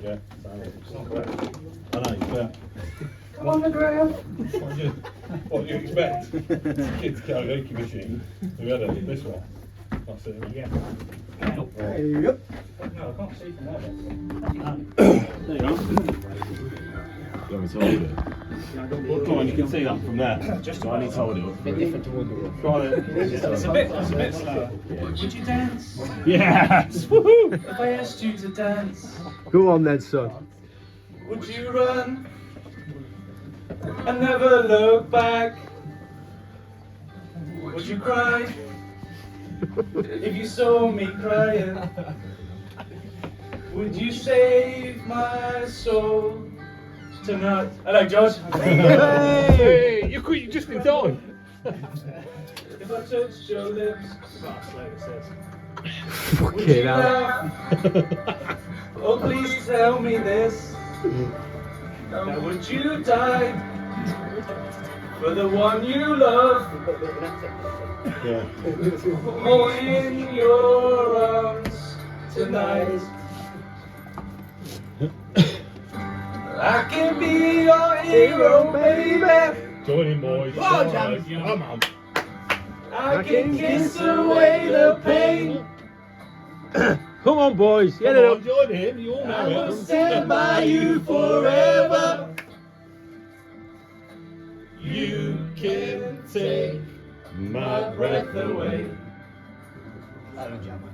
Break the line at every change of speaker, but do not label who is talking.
Yeah. It's not correct. I know, yeah.
Come on, the Graham.
What do you expect? Kids karaoke machine. We had this one. That's it.
Yeah.
There you go.
No, I can't see from there.
There you go. You want me to hold it? Come on, you can see that from there.
Just
so I need to hold it up.
A bit different to Wonder.
Go on then.
It's a bit slower. Would you dance
Yes! Woohoo!
if I asked you to dance?
Go on then, son.
Would you run and never look back? Would you cry if you saw me crying? Would you save my soul tonight? Hello, George.
Hey! You've just been done!
If I touched your lips, that's like it says. Would
Fucking
you
hell.
laugh? Oh, please tell me this. Now, would you die for the one you love?
Yeah.
Or in your arms tonight? I can be your hero, baby.
Join in, boys.
Oh,
Come on.
I can kiss away the pain.
Come on, boys. Get
Come
it
on,
up.
join in. You all
I
know
will
it.
stand by you forever.
You can take my breath away.
I don't jump.